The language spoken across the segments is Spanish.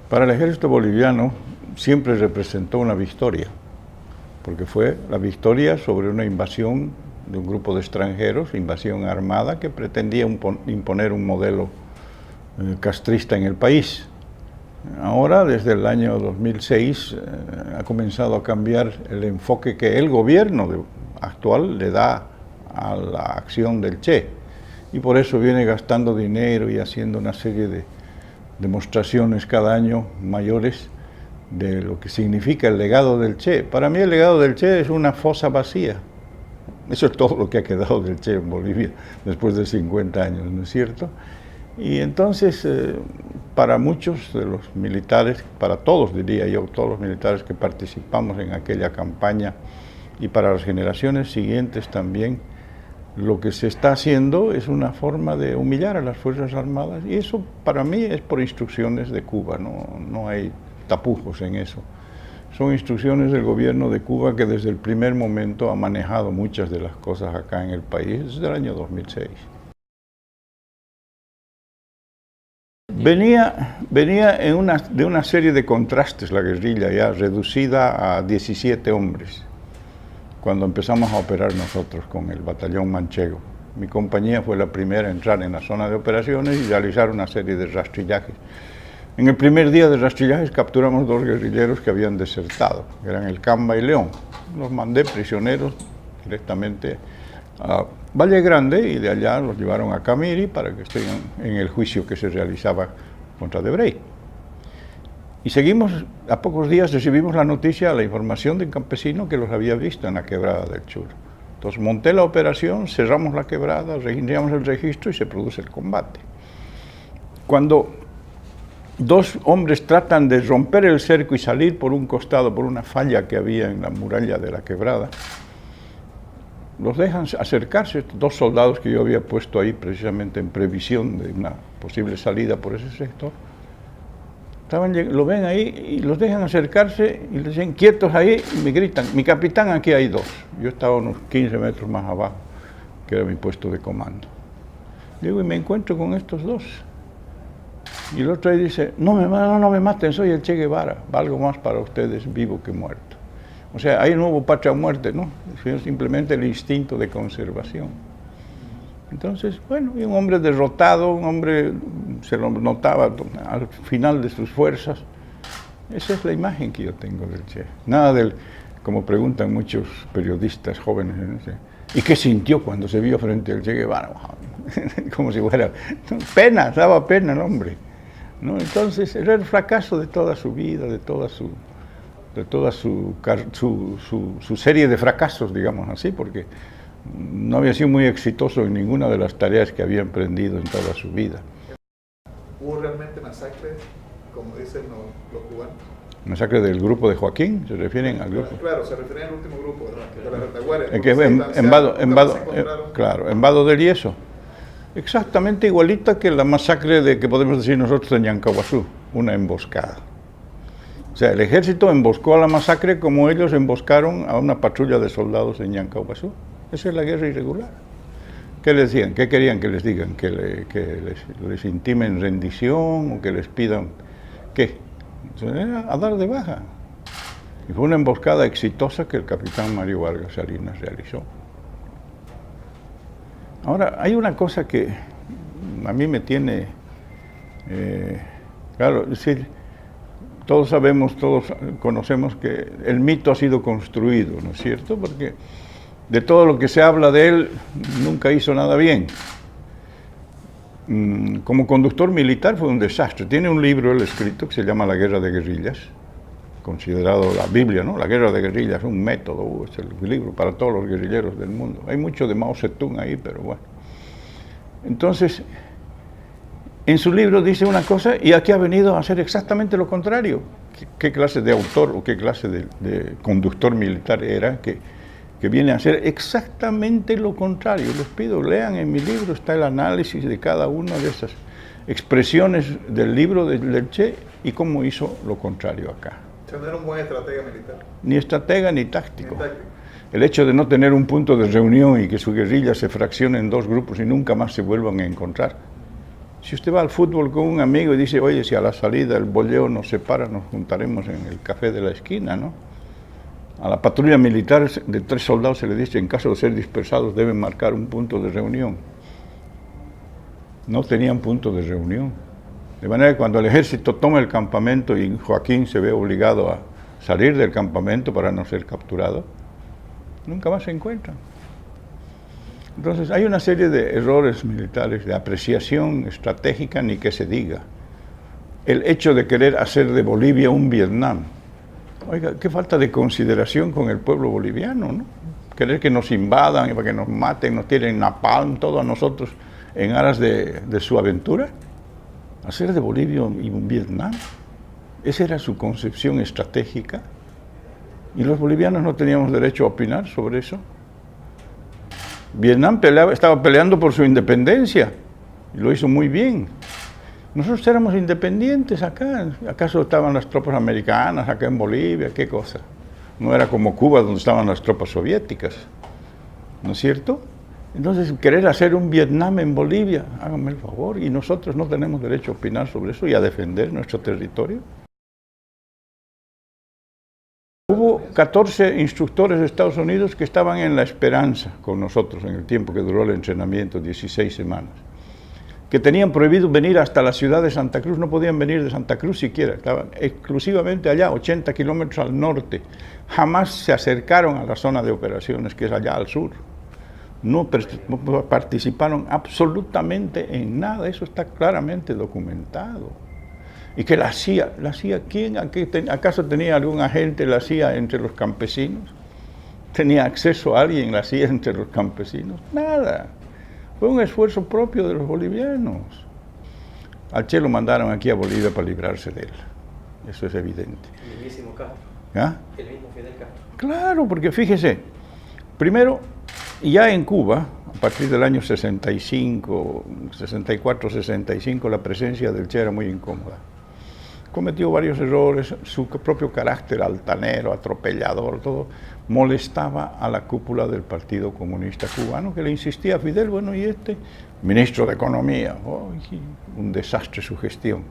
Para el ejército boliviano siempre representó una victoria, porque fue la victoria sobre una invasión de un grupo de extranjeros, invasión armada que pretendía imponer un modelo castrista en el país. Ahora, desde el año 2006, ha comenzado a cambiar el enfoque que el gobierno actual le da a la acción del Che, y por eso viene gastando dinero y haciendo una serie de demostraciones cada año mayores de lo que significa el legado del Che. Para mí el legado del Che es una fosa vacía. Eso es todo lo que ha quedado del Che en Bolivia después de 50 años, ¿no es cierto? Y entonces, para muchos de los militares, para todos diría yo, todos los militares que participamos en aquella campaña y para las generaciones siguientes también, lo que se está haciendo es una forma de humillar a las Fuerzas Armadas, y eso para mí es por instrucciones de Cuba, no hay tapujos en eso. Son instrucciones del gobierno de Cuba que desde el primer momento ha manejado muchas de las cosas acá en el país desde el año 2006. Venía de una serie de contrastes la guerrilla, ya reducida a 17 hombres, cuando empezamos a operar nosotros con el batallón manchego. Mi compañía fue la primera a entrar en la zona de operaciones y realizar una serie de rastrillajes. En el primer día de rastrillajes capturamos 2 guerrilleros que habían desertado, que eran el Camba y León. Los mandé prisioneros directamente a Valle Grande y de allá los llevaron a Camiri para que estén en el juicio que se realizaba contra Debrey. Y seguimos, a pocos días recibimos la noticia, la información de un campesino que los había visto en la quebrada del Chur. Entonces monté la operación, cerramos la quebrada, reiniciamos el registro y se produce el combate. Cuando 2 hombres tratan de romper el cerco y salir por un costado, por una falla que había en la muralla de la quebrada, los dejan acercarse, 2 soldados que yo había puesto ahí precisamente en previsión de una posible salida por ese sector. Lo ven ahí y los dejan acercarse y les dicen quietos ahí y me gritan, mi capitán, aquí hay 2. Yo estaba unos 15 metros más abajo, que era mi puesto de comando. Digo, y me encuentro con estos 2. Y el otro ahí dice, no me maten, soy el Che Guevara, valgo más para ustedes vivo que muerto. O sea, ahí no hubo patria o muerte, ¿no? Sino simplemente el instinto de conservación. Entonces, bueno, y un hombre derrotado, un hombre, se lo notaba al final de sus fuerzas. Esa es la imagen que yo tengo del Che. Nada del, como preguntan muchos periodistas jóvenes, ¿no? ¿Y qué sintió cuando se vio frente al Che Guevara? Como si fuera pena, daba pena el hombre, ¿no? Entonces, era el fracaso de toda su vida, de toda su serie de fracasos, digamos así, porque no había sido muy exitoso en ninguna de las tareas que había emprendido en toda su vida. ¿Hubo realmente masacre, como dicen los cubanos? ¿Masacre del grupo de Joaquín? ¿Se refieren al grupo? Claro, se refieren al último grupo, de la retaguardia. Claro, en Vado del Yeso. Exactamente igualita que la masacre que podemos decir nosotros en Yancahuazú, una emboscada. O sea, el ejército emboscó a la masacre como ellos emboscaron a una patrulla de soldados en Yancahuazú. Esa es la guerra irregular. ¿Qué les decían? ¿Qué querían que les digan? ¿Que les intimen rendición o que les pidan qué? Entonces, era a dar de baja. Y fue una emboscada exitosa que el capitán Mario Vargas Salinas realizó. Ahora, hay una cosa que a mí me tiene, claro, es decir, todos sabemos, todos conocemos que el mito ha sido construido, ¿no es cierto? Porque de todo lo que se habla de él, nunca hizo nada bien. Como conductor militar fue un desastre. Tiene un libro él escrito que se llama La Guerra de Guerrillas, considerado la Biblia, ¿no? La Guerra de Guerrillas, un método, es el libro para todos los guerrilleros del mundo. Hay mucho de Mao Zedong ahí, pero bueno. Entonces, en su libro dice una cosa y aquí ha venido a hacer exactamente lo contrario. ¿Qué clase de autor o qué clase de conductor militar era que viene a hacer exactamente lo contrario? Les pido, lean en mi libro, está el análisis de cada una de esas expresiones del libro del Che y cómo hizo lo contrario acá. No era un buen estratega militar. Ni estratega ni táctico. El hecho de no tener un punto de reunión y que su guerrilla se fraccione en 2 grupos y nunca más se vuelvan a encontrar, Si usted va al fútbol con un amigo y dice, oye, si a la salida el boleo nos separa, nos juntaremos en el café de la esquina, ¿no? A la patrulla militar de 3 soldados se le dice, en caso de ser dispersados, deben marcar un punto de reunión. No tenían punto de reunión. De manera que cuando el ejército toma el campamento y Joaquín se ve obligado a salir del campamento para no ser capturado, nunca más se encuentran. Entonces hay una serie de errores militares, de apreciación estratégica, ni que se diga. El hecho de querer hacer de Bolivia un Vietnam. Oiga, qué falta de consideración con el pueblo boliviano, ¿no? Querer que nos invadan, para que nos maten, nos tiren napalm, todo a nosotros en aras de su aventura. Hacer de Bolivia un Vietnam. Esa era su concepción estratégica. Y los bolivianos no teníamos derecho a opinar sobre eso. Vietnam estaba peleando por su independencia y lo hizo muy bien. Nosotros éramos independientes acá. ¿Acaso estaban las tropas americanas acá en Bolivia? ¿Qué cosa? No era como Cuba donde estaban las tropas soviéticas, ¿no es cierto? Entonces, querer hacer un Vietnam en Bolivia, háganme el favor, y nosotros no tenemos derecho a opinar sobre eso y a defender nuestro territorio. Hubo 14 instructores de Estados Unidos que estaban en La Esperanza con nosotros en el tiempo que duró el entrenamiento, 16 semanas, que tenían prohibido venir hasta la ciudad de Santa Cruz, no podían venir de Santa Cruz siquiera, estaban exclusivamente allá, 80 kilómetros al norte, jamás se acercaron a la zona de operaciones que es allá al sur, no participaron absolutamente en nada, eso está claramente documentado. Y que la CIA, ¿quién? ¿Acaso tenía algún agente la CIA entre los campesinos? ¿Tenía acceso a alguien la CIA entre los campesinos? Nada. Fue un esfuerzo propio de los bolivianos. Al Che lo mandaron aquí a Bolivia para librarse de él. Eso es evidente. El mismísimo Castro. ¿Ah? El mismo Fidel Castro. Claro, porque fíjese, primero, ya en Cuba, a partir del año 65, 64, 65, la presencia del Che era muy incómoda. Cometió varios errores, su propio carácter altanero, atropellador, todo, molestaba a la cúpula del Partido Comunista Cubano, que le insistía a Fidel, bueno, y este, ministro de Economía, un desastre su gestión.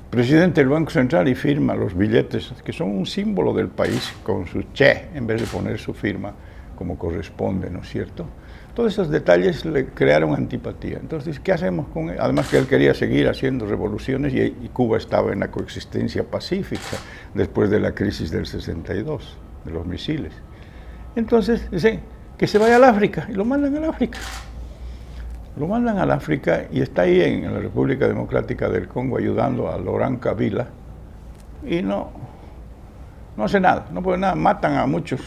Presidente del Banco Central y firma los billetes, que son un símbolo del país, con su Che, en vez de poner su firma como corresponde, ¿no es cierto? Todos esos detalles le crearon antipatía. Entonces, ¿qué hacemos con él? Además que él quería seguir haciendo revoluciones y Cuba estaba en la coexistencia pacífica después de la crisis del 62, de los misiles. Entonces, dice que se vaya al África y lo mandan al África. Lo mandan al África y está ahí en la República Democrática del Congo ayudando a Laurent Kabila y no hace nada, no puede nada, matan a muchos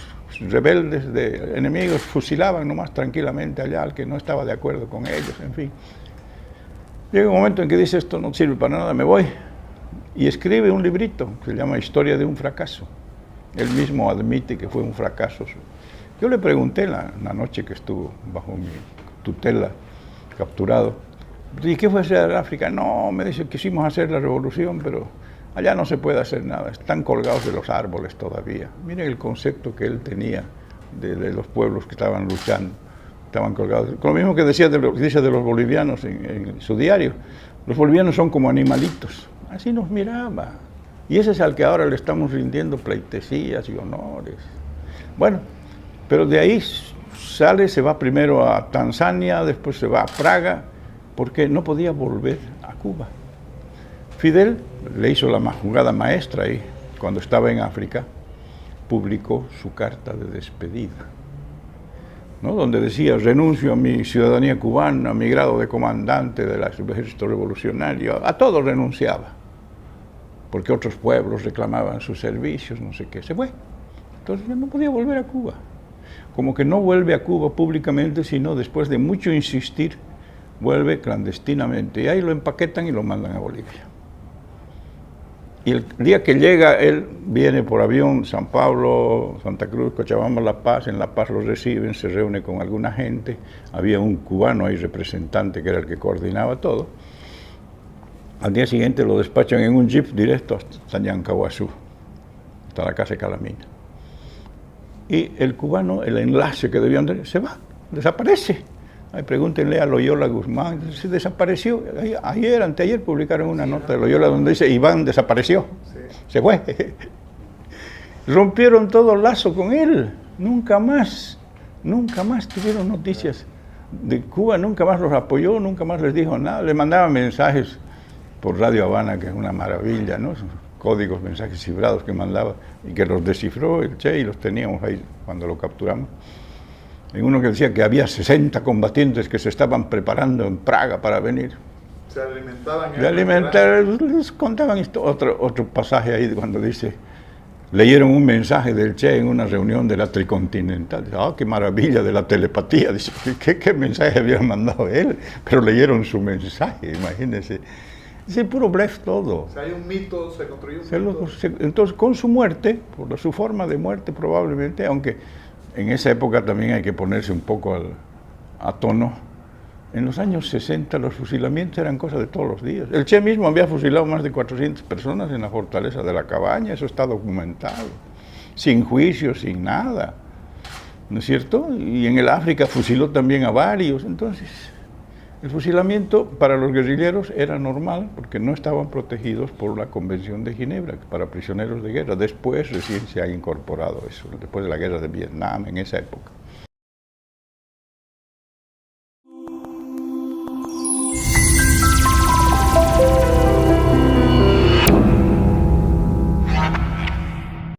rebeldes de enemigos, fusilaban nomás tranquilamente allá al que no estaba de acuerdo con ellos, en fin. Llega un momento en que dice, esto no sirve para nada, me voy, y escribe un librito que se llama Historia de un fracaso. Él mismo admite que fue un fracaso. Yo le pregunté la noche que estuvo bajo mi tutela, capturado, ¿y qué fue a hacer África? No, me dice, quisimos hacer la revolución, pero allá no se puede hacer nada, están colgados de los árboles todavía. Miren el concepto que él tenía de los pueblos que estaban luchando, estaban colgados. Con lo mismo que dice de los bolivianos en su diario, los bolivianos son como animalitos, así nos miraba. Y ese es al que ahora le estamos rindiendo pleitesías y honores. Bueno, pero de ahí sale, se va primero a Tanzania, después se va a Praga, porque no podía volver a Cuba. Fidel le hizo la jugada maestra ahí, cuando estaba en África, publicó su carta de despedida, ¿no? Donde decía, renuncio a mi ciudadanía cubana, a mi grado de comandante del ejército revolucionario, a todo renunciaba, porque otros pueblos reclamaban sus servicios, no sé qué, se fue. Entonces no podía volver a Cuba. Como que no vuelve a Cuba públicamente, sino después de mucho insistir, vuelve clandestinamente, y ahí lo empaquetan y lo mandan a Bolivia. Y el día que llega, él viene por avión, San Pablo, Santa Cruz, Cochabamba, La Paz. En La Paz lo reciben, se reúne con alguna gente. Había un cubano ahí, representante, que era el que coordinaba todo. Al día siguiente lo despachan en un jeep directo hasta Yancahuazú, hasta la casa de Calamina. Y el cubano, el enlace que debían tener, se va, desaparece. Ay, pregúntenle a Loyola Guzmán, se desapareció. Ayer, anteayer publicaron una nota de Loyola donde dice Iván desapareció, se fue. Rompieron todo lazo con él, nunca más tuvieron noticias de Cuba, nunca más los apoyó, nunca más les dijo nada. Le mandaban mensajes por Radio Habana, que es una maravilla, ¿no? Esos códigos, mensajes cifrados que mandaba y que los descifró el Che y los teníamos ahí cuando lo capturamos. En uno que decía que había 60 combatientes que se estaban preparando en Praga para venir. Se alimentaban. Les contaban otro pasaje ahí cuando dice, leyeron un mensaje del Che en una reunión de la Tricontinental. ¡Ah, qué maravilla de la telepatía! Dice, ¿qué mensaje había mandado él? Pero leyeron su mensaje, imagínense. Es puro blef todo. O sea, hay un mito, se construyó un mito. Entonces, con su muerte, por su forma de muerte probablemente, aunque en esa época también hay que ponerse un poco a tono, en los años 60 los fusilamientos eran cosas de todos los días. El Che mismo había fusilado más de 400 personas en la fortaleza de la Cabaña, eso está documentado, sin juicio, sin nada, ¿no es cierto? Y en el África fusiló también a varios. Entonces, el fusilamiento para los guerrilleros era normal porque no estaban protegidos por la Convención de Ginebra para prisioneros de guerra. Después recién se ha incorporado eso, después de la guerra de Vietnam, en esa época.